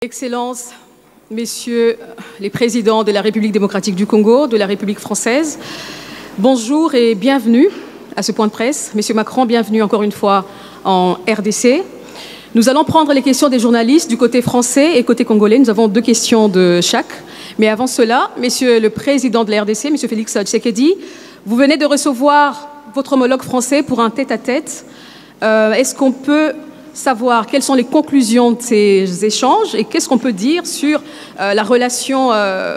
Excellences, Messieurs les présidents de la République démocratique du Congo, de la République française, bonjour et bienvenue à ce point de presse. Monsieur Macron, bienvenue encore une fois en RDC. Nous allons prendre les questions des journalistes du côté français et côté congolais. Nous avons 2 questions de chaque. Mais avant cela, Monsieur le Président de la RDC, Monsieur Félix Tshisekedi, vous venez de recevoir votre homologue français pour un tête-à-tête. Est-ce qu'on peut savoir quelles sont les conclusions de ces échanges et qu'est-ce qu'on peut dire sur la relation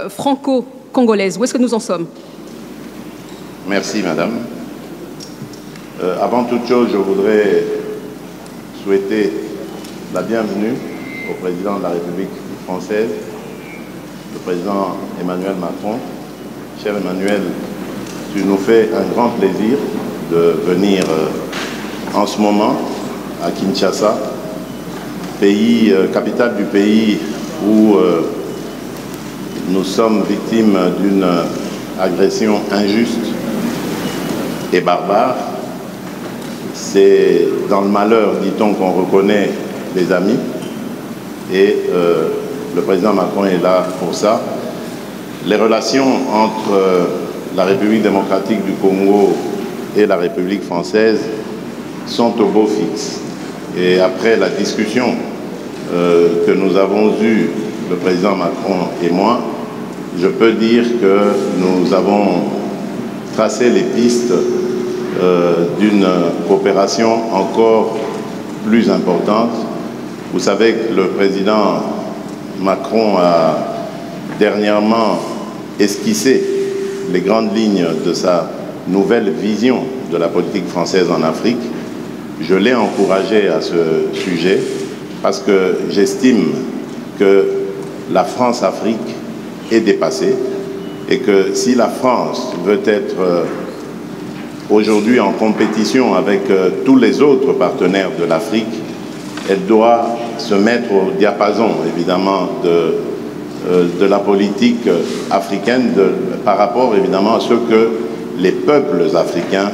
franco-congolaise? Où est-ce que nous en sommes? Merci, Madame. Avant toute chose, je voudrais souhaiter la bienvenue au président de la République française, le président Emmanuel Macron. Cher Emmanuel, tu nous fais un grand plaisir de venir en ce moment à Kinshasa, capitale du pays où nous sommes victimes d'une agression injuste et barbare. C'est dans le malheur, dit-on, qu'on reconnaît les amis, et le président Macron est là pour ça. Les relations entre la République démocratique du Congo et la République française sont au beau fixe. Et après la discussion que nous avons eue, le président Macron et moi, je peux dire que nous avons tracé les pistes d'une coopération encore plus importante. Vous savez que le président Macron a dernièrement esquissé les grandes lignes de sa nouvelle vision de la politique française en Afrique. Je l'ai encouragé à ce sujet parce que j'estime que la France-Afrique est dépassée et que si la France veut être aujourd'hui en compétition avec tous les autres partenaires de l'Afrique, elle doit se mettre au diapason, évidemment, de la politique africaine par rapport, évidemment, à ce que les peuples africains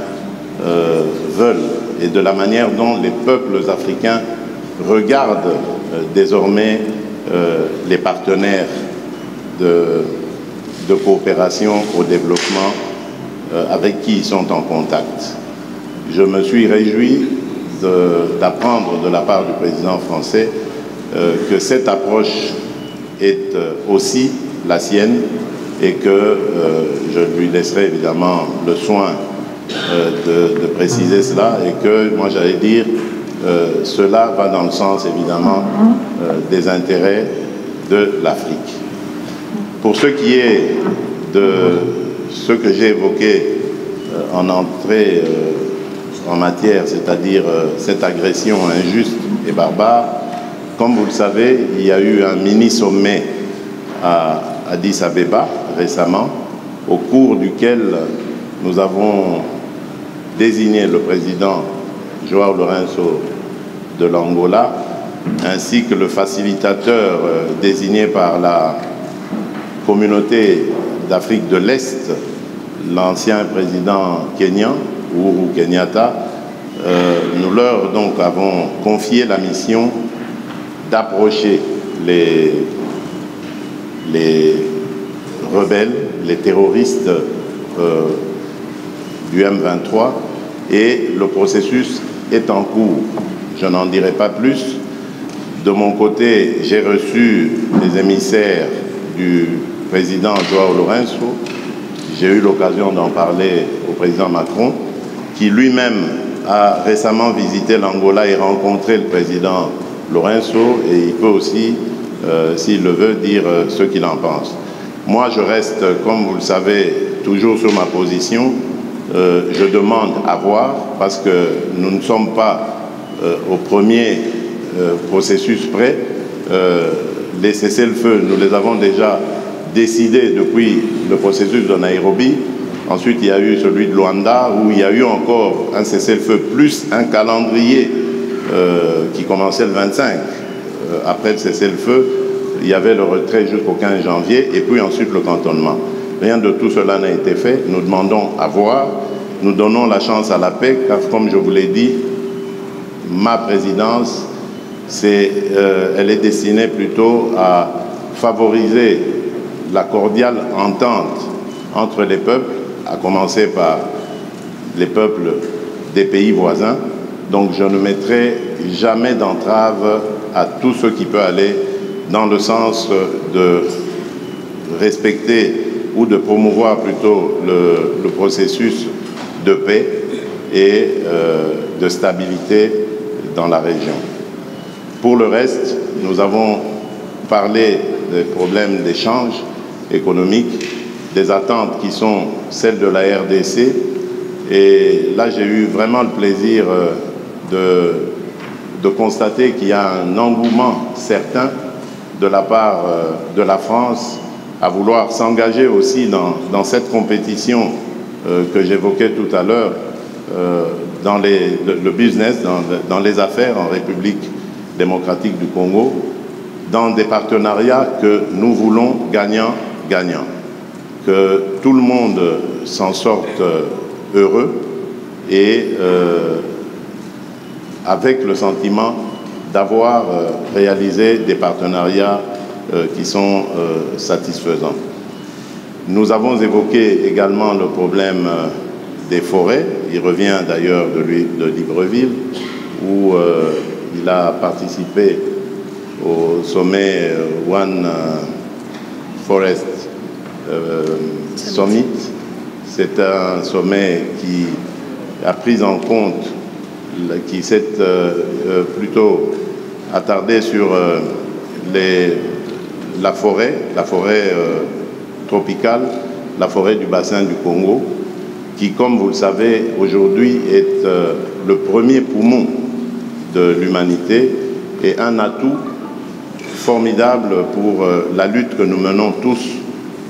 veulent et de la manière dont les peuples africains regardent désormais les partenaires de coopération au développement avec qui ils sont en contact. Je me suis réjoui d'apprendre de la part du président français que cette approche est aussi la sienne et que je lui laisserai évidemment le soin de préciser cela et que moi j'allais dire cela va dans le sens évidemment des intérêts de l'Afrique. Pour ce qui est de ce que j'ai évoqué en entrée en matière, c'est-à-dire cette agression injuste et barbare, comme vous le savez, il y a eu un mini-sommet à Addis Abeba récemment, au cours duquel nous avons désigné le président João Lourenço de l'Angola, ainsi que le facilitateur désigné par la communauté d'Afrique de l'Est, l'ancien président kenyan, Uhuru Kenyatta. Nous leur donc avons confié la mission d'approcher les rebelles, les terroristes du M23, et le processus est en cours. Je n'en dirai pas plus. De mon côté, j'ai reçu des émissaires du président João Lourenço. J'ai eu l'occasion d'en parler au président Macron, qui lui-même a récemment visité l'Angola et rencontré le président Lourenço, et il peut aussi, s'il le veut, dire ce qu'il en pense. Moi, je reste, comme vous le savez, toujours sur ma position. Je demande à voir, parce que nous ne sommes pas au premier processus prêt. Les cessez-le-feu, nous les avons déjà décidés depuis le processus de Nairobi. Ensuite, il y a eu celui de Luanda, où il y a eu encore un cessez-le-feu plus un calendrier qui commençait le 25. Après le cessez-le-feu, il y avait le retrait jusqu'au 15 janvier, et puis ensuite le cantonnement. Rien de tout cela n'a été fait. Nous demandons à voir. Nous donnons la chance à la paix, car comme je vous l'ai dit, ma présidence elle est destinée plutôt à favoriser la cordiale entente entre les peuples, à commencer par les peuples des pays voisins. Donc je ne mettrai jamais d'entrave à tout ce qui peut aller dans le sens de respecter ou de promouvoir plutôt le processus de paix et de stabilité dans la région. Pour le reste, nous avons parlé des problèmes d'échange économique, des attentes qui sont celles de la RDC. Et là, j'ai eu vraiment le plaisir de constater qu'il y a un engouement certain de la part de la France à vouloir s'engager aussi dans cette compétition que j'évoquais tout à l'heure, dans le business, dans les affaires en République démocratique du Congo, dans des partenariats que nous voulons gagnant-gagnant, que tout le monde s'en sorte heureux et avec le sentiment d'avoir réalisé des partenariats qui sont satisfaisants. Nous avons évoqué également le problème des forêts. Il revient d'ailleurs de Libreville, où il a participé au sommet One Forest Summit. C'est un sommet qui a pris en compte, qui s'est plutôt attardé sur la forêt tropicale, la forêt du bassin du Congo, qui, comme vous le savez, aujourd'hui est le premier poumon de l'humanité et un atout formidable pour la lutte que nous menons tous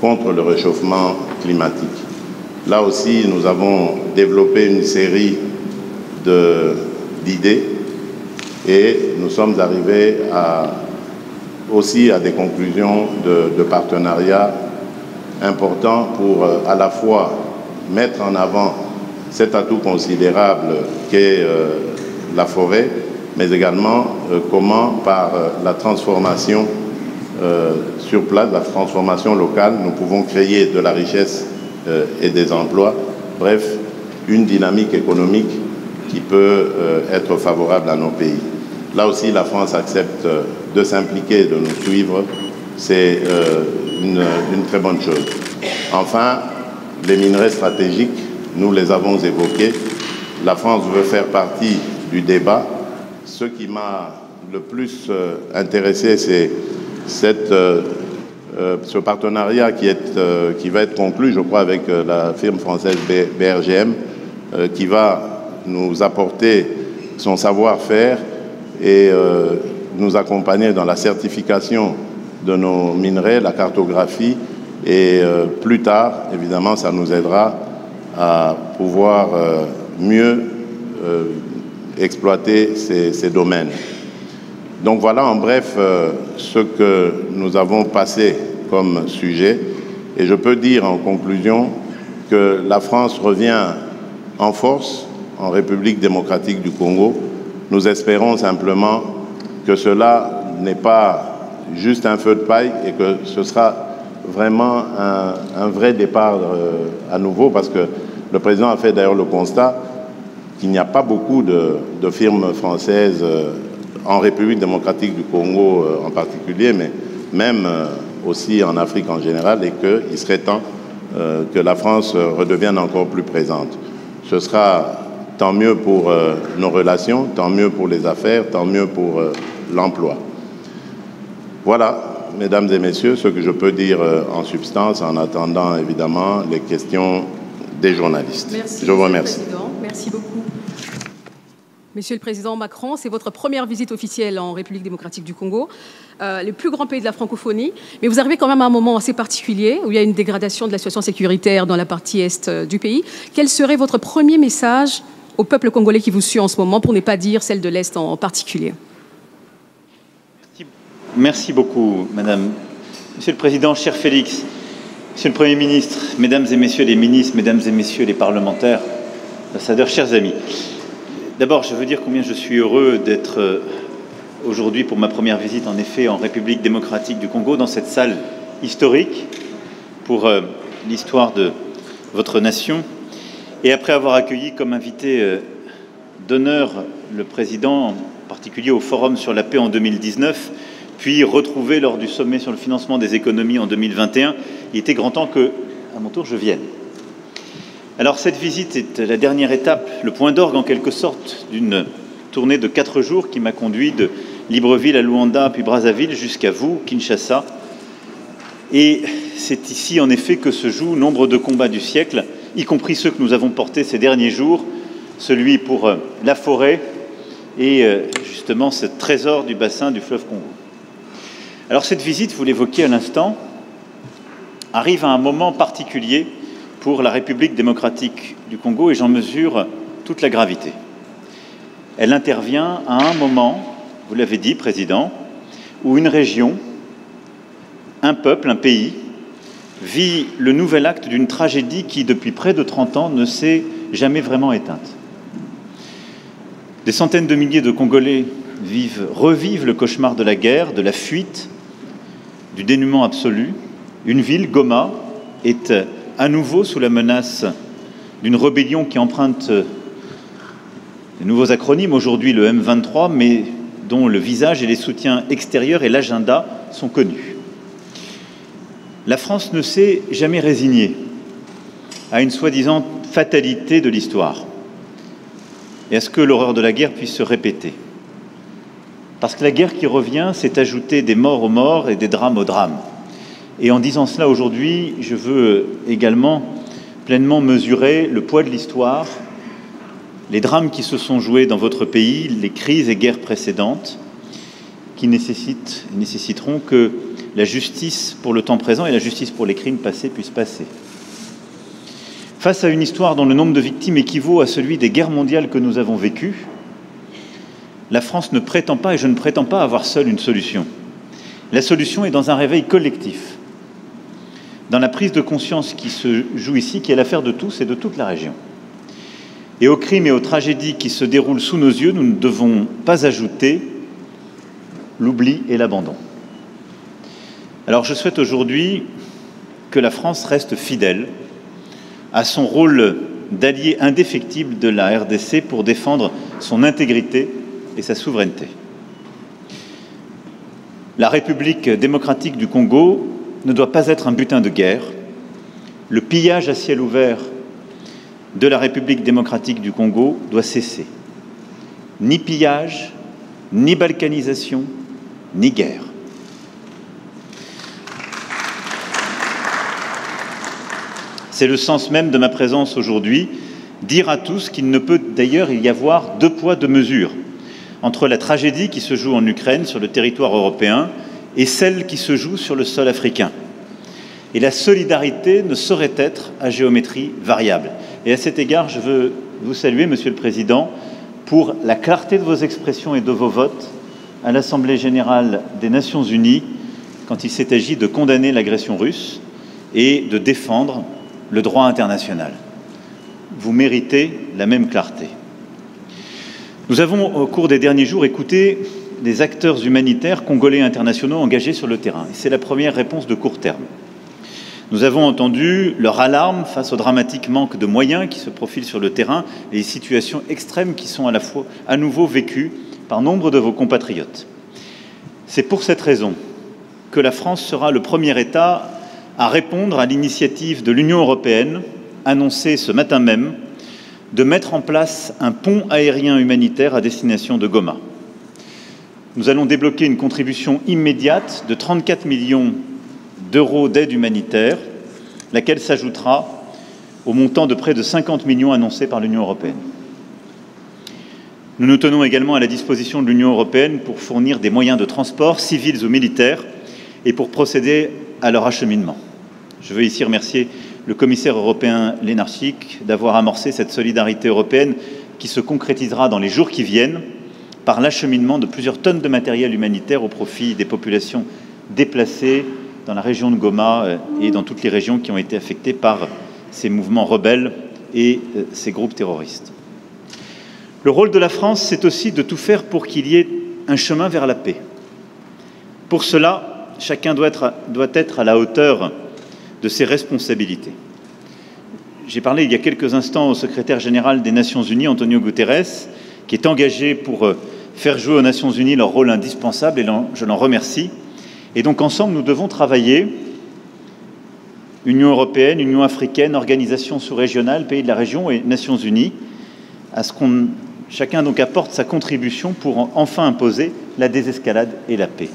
contre le réchauffement climatique. Là aussi, nous avons développé une série d'idées et nous sommes arrivés aussi à des conclusions de partenariat importants pour à la fois mettre en avant cet atout considérable qu'est la forêt, mais également comment par la transformation sur place, la transformation locale, nous pouvons créer de la richesse et des emplois, bref, une dynamique économique qui peut être favorable à nos pays. Là aussi, la France accepte de s'impliquer, de nous suivre, c'est une très bonne chose. Enfin, les minerais stratégiques, nous les avons évoqués. La France veut faire partie du débat. Ce qui m'a le plus intéressé, c'est ce partenariat qui va être conclu, je crois, avec la firme française BRGM, qui va nous apporter son savoir-faire et nous accompagner dans la certification de nos minerais, la cartographie, et plus tard, évidemment, ça nous aidera à pouvoir mieux exploiter ces domaines. Donc voilà en bref ce que nous avons passé comme sujet. Et je peux dire en conclusion que la France revient en force en République démocratique du Congo. Nous espérons simplement que cela n'est pas juste un feu de paille et que ce sera vraiment un vrai départ à nouveau, parce que le président a fait d'ailleurs le constat qu'il n'y a pas beaucoup de firmes françaises en République démocratique du Congo en particulier, mais même aussi en Afrique en général, et qu'il serait temps que la France redevienne encore plus présente. Ce sera tant mieux pour nos relations, tant mieux pour les affaires, tant mieux pour l'emploi. Voilà, mesdames et messieurs, ce que je peux dire en substance, en attendant évidemment les questions des journalistes. Merci, je vous remercie. Monsieur le Président. Merci beaucoup. Monsieur le Président Macron, c'est votre première visite officielle en République démocratique du Congo, le plus grand pays de la francophonie. Mais vous arrivez quand même à un moment assez particulier où il y a une dégradation de la situation sécuritaire dans la partie est du pays. Quel serait votre premier message au peuple congolais qui vous suit en ce moment, pour ne pas dire celle de l'Est en particulier? Merci beaucoup, Madame. Monsieur le Président, cher Félix, Monsieur le Premier ministre, Mesdames et Messieurs les ministres, Mesdames et Messieurs les parlementaires, ambassadeurs, chers amis. D'abord, je veux dire combien je suis heureux d'être aujourd'hui pour ma première visite, en effet, en République démocratique du Congo, dans cette salle historique pour l'histoire de votre nation. Et après avoir accueilli comme invité d'honneur le président, en particulier au Forum sur la paix en 2019, puis retrouvé lors du sommet sur le financement des économies en 2021, il était grand temps que, à mon tour, je vienne. Alors cette visite est la dernière étape, le point d'orgue en quelque sorte d'une tournée de 4 jours qui m'a conduit de Libreville à Luanda puis Brazzaville jusqu'à vous, Kinshasa. Et c'est ici en effet que se jouent nombre de combats du siècle, y compris ceux que nous avons portés ces derniers jours, celui pour la forêt et justement ce trésor du bassin du fleuve Congo. Alors cette visite, vous l'évoquiez à l'instant, arrive à un moment particulier pour la République démocratique du Congo et j'en mesure toute la gravité. Elle intervient à un moment, vous l'avez dit, Président, où une région, un peuple, un pays, vit le nouvel acte d'une tragédie qui, depuis près de 30 ans, ne s'est jamais vraiment éteinte. Des centaines de milliers de Congolais revivent le cauchemar de la guerre, de la fuite, du dénuement absolu. Une ville, Goma, est à nouveau sous la menace d'une rébellion qui emprunte de nouveaux acronymes, aujourd'hui le M23, mais dont le visage et les soutiens extérieurs et l'agenda sont connus. La France ne s'est jamais résignée à une soi-disant fatalité de l'histoire et à ce que l'horreur de la guerre puisse se répéter. Parce que la guerre qui revient, c'est ajouter des morts aux morts et des drames aux drames. Et en disant cela aujourd'hui, je veux également pleinement mesurer le poids de l'histoire, les drames qui se sont joués dans votre pays, les crises et guerres précédentes, qui nécessiteront que la justice pour le temps présent et la justice pour les crimes passés puissent passer. Face à une histoire dont le nombre de victimes équivaut à celui des guerres mondiales que nous avons vécues, la France ne prétend pas, et je ne prétends pas avoir seule une solution. La solution est dans un réveil collectif, dans la prise de conscience qui se joue ici, qui est l'affaire de tous et de toute la région. Et aux crimes et aux tragédies qui se déroulent sous nos yeux, nous ne devons pas ajouter l'oubli et l'abandon. Alors je souhaite aujourd'hui que la France reste fidèle à son rôle d'allié indéfectible de la RDC pour défendre son intégrité et sa souveraineté. La République démocratique du Congo ne doit pas être un butin de guerre. Le pillage à ciel ouvert de la République démocratique du Congo doit cesser. Ni pillage, ni balkanisation, ni guerre. C'est le sens même de ma présence aujourd'hui, dire à tous qu'il ne peut d'ailleurs y avoir 2 poids, 2 mesures entre la tragédie qui se joue en Ukraine, sur le territoire européen, et celle qui se joue sur le sol africain. Et la solidarité ne saurait être à géométrie variable. Et à cet égard, je veux vous saluer, Monsieur le Président, pour la clarté de vos expressions et de vos votes à l'Assemblée générale des Nations unies quand il s'est agi de condamner l'agression russe et de défendre le droit international. Vous méritez la même clarté. Nous avons, au cours des derniers jours, écouté des acteurs humanitaires congolais et internationaux engagés sur le terrain. C'est la première réponse de court terme. Nous avons entendu leur alarme face au dramatique manque de moyens qui se profilent sur le terrain et les situations extrêmes qui sont à nouveau vécues par nombre de vos compatriotes. C'est pour cette raison que la France sera le premier État à répondre à l'initiative de l'Union européenne, annoncée ce matin même, de mettre en place un pont aérien humanitaire à destination de Goma. Nous allons débloquer une contribution immédiate de 34 millions d'euros d'aide humanitaire, laquelle s'ajoutera au montant de près de 50 millions annoncé par l'Union européenne. Nous nous tenons également à la disposition de l'Union européenne pour fournir des moyens de transport, civils ou militaires, et pour procéder à leur acheminement. Je veux ici remercier le commissaire européen Lenarčič d'avoir amorcé cette solidarité européenne qui se concrétisera dans les jours qui viennent par l'acheminement de plusieurs tonnes de matériel humanitaire au profit des populations déplacées dans la région de Goma et dans toutes les régions qui ont été affectées par ces mouvements rebelles et ces groupes terroristes. Le rôle de la France, c'est aussi de tout faire pour qu'il y ait un chemin vers la paix. Pour cela, chacun doit être à la hauteur de ses responsabilités. J'ai parlé il y a quelques instants au secrétaire général des Nations Unies, Antonio Guterres, qui est engagé pour faire jouer aux Nations Unies leur rôle indispensable, et je l'en remercie. Et donc ensemble, nous devons travailler, Union européenne, Union africaine, organisations sous-régionales, pays de la région et Nations Unies, à ce qu'on chacun donc apporte sa contribution pour enfin imposer la désescalade et la paix.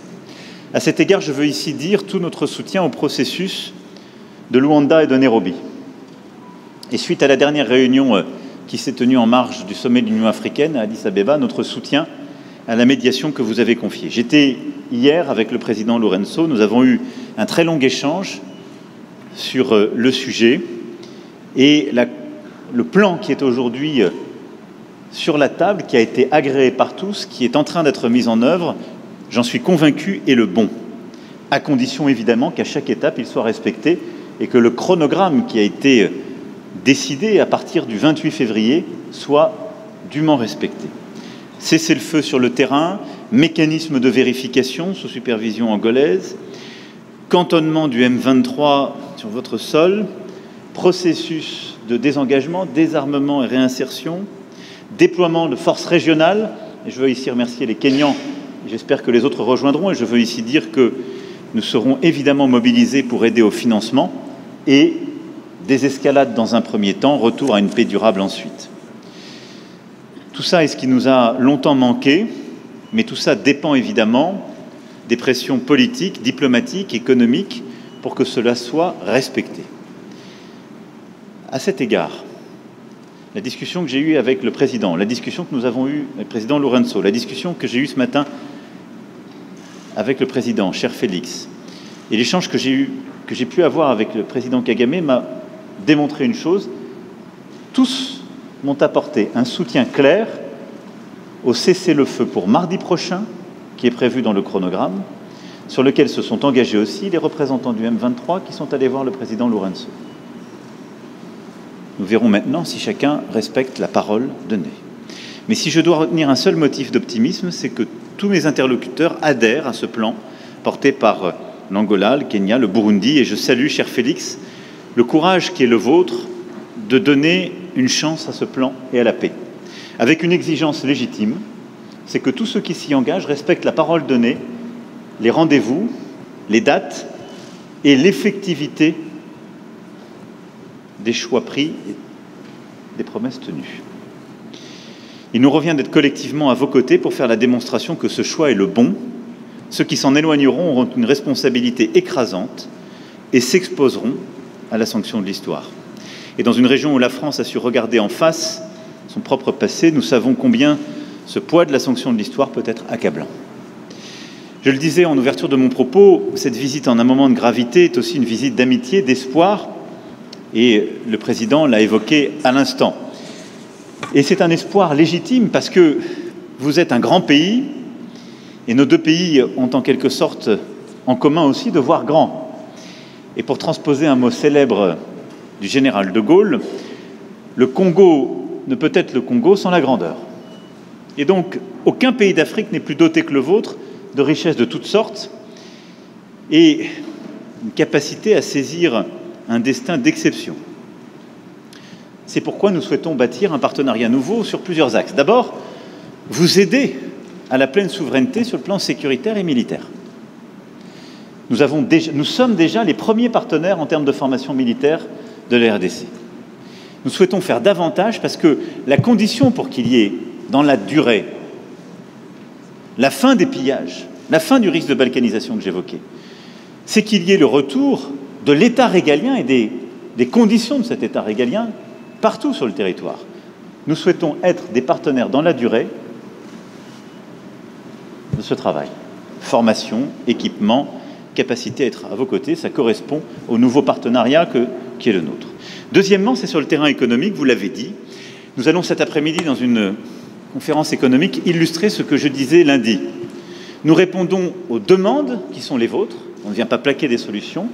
À cet égard, je veux ici dire tout notre soutien au processus de Luanda et de Nairobi. Et suite à la dernière réunion qui s'est tenue en marge du sommet de l'Union africaine à Addis Abeba, notre soutien à la médiation que vous avez confiée. J'étais hier avec le président Lourenço, nous avons eu un très long échange sur le sujet et le plan qui est aujourd'hui sur la table, qui a été agréé par tous, qui est en train d'être mis en œuvre, j'en suis convaincu, est le bon, à condition évidemment qu'à chaque étape il soit respecté et que le chronogramme qui a été décidé à partir du 28 février soit dûment respecté. Cessez-le-feu sur le terrain, mécanisme de vérification sous supervision angolaise, cantonnement du M23 sur votre sol, processus de désengagement, désarmement et réinsertion, déploiement de forces régionales, et je veux ici remercier les Kenyans, j'espère que les autres rejoindront, et je veux ici dire que nous serons évidemment mobilisés pour aider au financement, et désescalade dans un premier temps, retour à une paix durable ensuite. Tout ça est ce qui nous a longtemps manqué, mais tout ça dépend évidemment des pressions politiques, diplomatiques, économiques, pour que cela soit respecté. À cet égard, la discussion que j'ai eue avec le président, la discussion que nous avons eue avec le président Lourenço, la discussion que j'ai eue ce matin avec le président, cher Félix, et l'échange que j'ai pu avoir avec le président Kagame m'a démontré une chose: tous m'ont apporté un soutien clair au cessez-le-feu pour mardi prochain, qui est prévu dans le chronogramme, sur lequel se sont engagés aussi les représentants du M23 qui sont allés voir le président Lourenço. Nous verrons maintenant si chacun respecte la parole donnée. Mais si je dois retenir un seul motif d'optimisme, c'est que tous mes interlocuteurs adhèrent à ce plan porté par l'Angola, le Kenya, le Burundi, et je salue, cher Félix, le courage qui est le vôtre de donner une chance à ce plan et à la paix, avec une exigence légitime, c'est que tous ceux qui s'y engagent respectent la parole donnée, les rendez-vous, les dates et l'effectivité des choix pris et des promesses tenues. Il nous revient d'être collectivement à vos côtés pour faire la démonstration que ce choix est le bon. Ceux qui s'en éloigneront auront une responsabilité écrasante et s'exposeront à la sanction de l'histoire. Et dans une région où la France a su regarder en face son propre passé, nous savons combien ce poids de la sanction de l'histoire peut être accablant. Je le disais en ouverture de mon propos, cette visite en un moment de gravité est aussi une visite d'amitié, d'espoir, et le président l'a évoqué à l'instant. Et c'est un espoir légitime parce que vous êtes un grand pays, et nos deux pays ont en quelque sorte en commun aussi de voir grand. Et pour transposer un mot célèbre du général de Gaulle, le Congo ne peut être le Congo sans la grandeur. Et donc, aucun pays d'Afrique n'est plus doté que le vôtre de richesses de toutes sortes et une capacité à saisir un destin d'exception. C'est pourquoi nous souhaitons bâtir un partenariat nouveau sur plusieurs axes. D'abord, vous aider à la pleine souveraineté sur le plan sécuritaire et militaire. Nous sommes déjà les premiers partenaires en termes de formation militaire de la RDC. Nous souhaitons faire davantage parce que la condition pour qu'il y ait, dans la durée, la fin des pillages, la fin du risque de balkanisation que j'évoquais, c'est qu'il y ait le retour de l'État régalien et des conditions de cet État régalien partout sur le territoire. Nous souhaitons être des partenaires dans la durée de ce travail. Formation, équipement, capacité à être à vos côtés, ça correspond au nouveau partenariat qui est le nôtre. Deuxièmement, c'est sur le terrain économique, vous l'avez dit. Nous allons cet après-midi, dans une conférence économique, illustrer ce que je disais lundi. Nous répondons aux demandes qui sont les vôtres. On ne vient pas plaquer des solutions.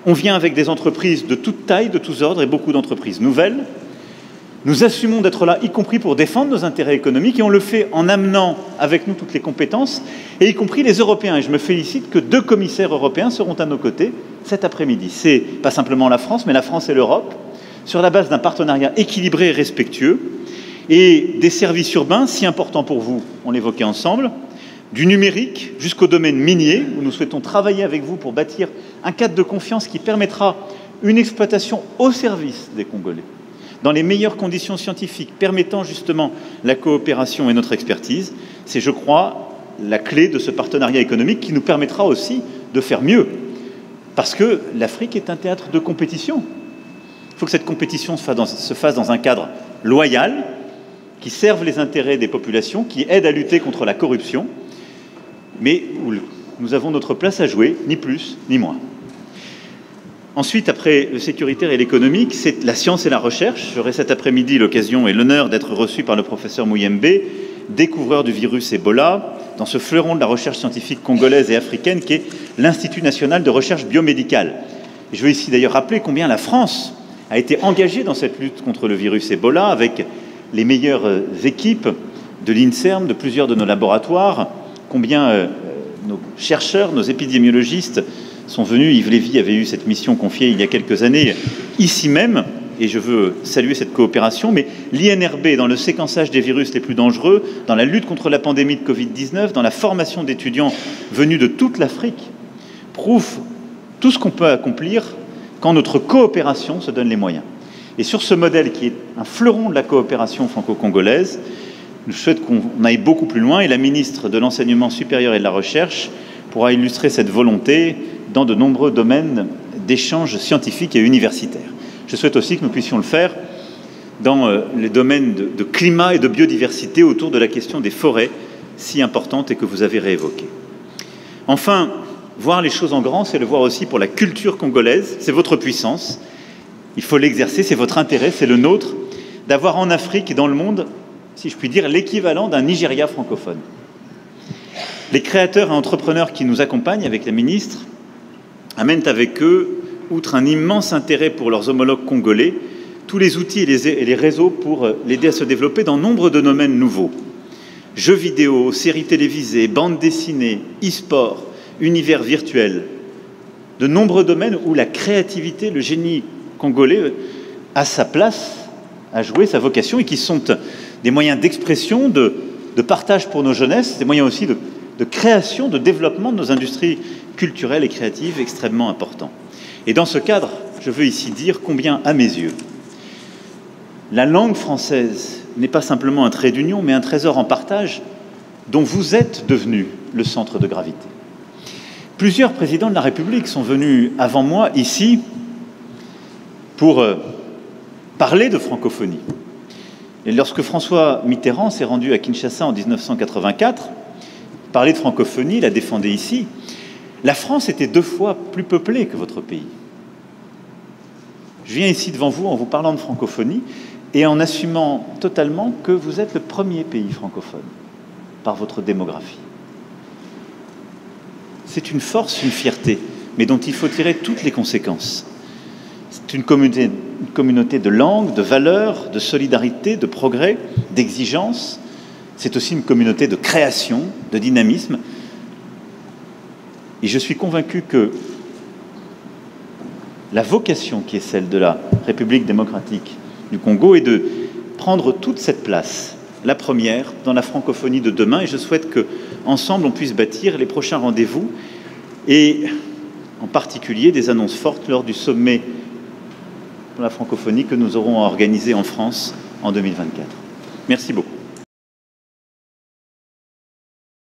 On vient avec des entreprises de toute taille, de tous ordres, et beaucoup d'entreprises nouvelles. Nous assumons d'être là, y compris pour défendre nos intérêts économiques, et on le fait en amenant avec nous toutes les compétences, et y compris les Européens. Et je me félicite que 2 commissaires européens seront à nos côtés cet après-midi. C'est pas simplement la France, mais la France et l'Europe, sur la base d'un partenariat équilibré et respectueux, et des services urbains si importants pour vous, on l'évoquait ensemble, du numérique jusqu'au domaine minier, où nous souhaitons travailler avec vous pour bâtir un cadre de confiance qui permettra une exploitation au service des Congolais, dans les meilleures conditions scientifiques, permettant justement la coopération et notre expertise. C'est, je crois, la clé de ce partenariat économique qui nous permettra aussi de faire mieux. Parce que l'Afrique est un théâtre de compétition. Il faut que cette compétition se fasse dans un cadre loyal, qui serve les intérêts des populations, qui aide à lutter contre la corruption, mais où nous avons notre place à jouer, ni plus ni moins. Ensuite, après le sécuritaire et l'économique, c'est la science et la recherche. J'aurai cet après-midi l'occasion et l'honneur d'être reçu par le professeur Muyembe, découvreur du virus Ebola, dans ce fleuron de la recherche scientifique congolaise et africaine qui est l'Institut national de recherche biomédicale. Et je veux ici d'ailleurs rappeler combien la France a été engagée dans cette lutte contre le virus Ebola, avec les meilleures équipes de l'INSERM, de plusieurs de nos laboratoires, combien nos chercheurs, nos épidémiologistes sont venus. Yves Lévy avait eu cette mission confiée il y a quelques années, ici même, et je veux saluer cette coopération, mais l'INRB, dans le séquençage des virus les plus dangereux, dans la lutte contre la pandémie de Covid-19, dans la formation d'étudiants venus de toute l'Afrique, prouve tout ce qu'on peut accomplir quand notre coopération se donne les moyens. Et sur ce modèle qui est un fleuron de la coopération franco-congolaise, je souhaite qu'on aille beaucoup plus loin, et la ministre de l'Enseignement supérieur et de la Recherche pourra illustrer cette volonté dans de nombreux domaines d'échanges scientifiques et universitaires. Je souhaite aussi que nous puissions le faire dans les domaines de climat et de biodiversité, autour de la question des forêts, si importante et que vous avez réévoquée. Enfin, voir les choses en grand, c'est le voir aussi pour la culture congolaise, c'est votre puissance. Il faut l'exercer, c'est votre intérêt, c'est le nôtre, d'avoir en Afrique et dans le monde, si je puis dire, l'équivalent d'un Nigeria francophone. Les créateurs et entrepreneurs qui nous accompagnent avec la ministre amènent avec eux, outre un immense intérêt pour leurs homologues congolais, tous les outils et les réseaux pour l'aider à se développer dans nombre de domaines nouveaux. Jeux vidéo, séries télévisées, bandes dessinées, e-sport, univers virtuel. De nombreux domaines où la créativité, le génie congolais a sa place à jouer, sa vocation, et qui sont des moyens d'expression, de partage pour nos jeunesses, des moyens aussi de création, de développement de nos industries culturelles et créatives extrêmement importants. Et dans ce cadre, je veux ici dire combien, à mes yeux, la langue française n'est pas simplement un trait d'union, mais un trésor en partage dont vous êtes devenu le centre de gravité. Plusieurs présidents de la République sont venus avant moi ici pour parler de francophonie. Et lorsque François Mitterrand s'est rendu à Kinshasa en 1984, parler de francophonie, la défendait ici, la France était 2 fois plus peuplée que votre pays. Je viens ici devant vous en vous parlant de francophonie et en assumant totalement que vous êtes le premier pays francophone par votre démographie. C'est une force, une fierté, mais dont il faut tirer toutes les conséquences. C'est une communauté de langues, de valeurs, de solidarité, de progrès, d'exigence. C'est aussi une communauté de création, de dynamisme. Et je suis convaincu que la vocation qui est celle de la République démocratique du Congo est de prendre toute cette place, la première, dans la francophonie de demain. Et je souhaite qu'ensemble, on puisse bâtir les prochains rendez-vous et en particulier des annonces fortes lors du sommet pour la francophonie que nous aurons organisé en France en 2024. Merci beaucoup.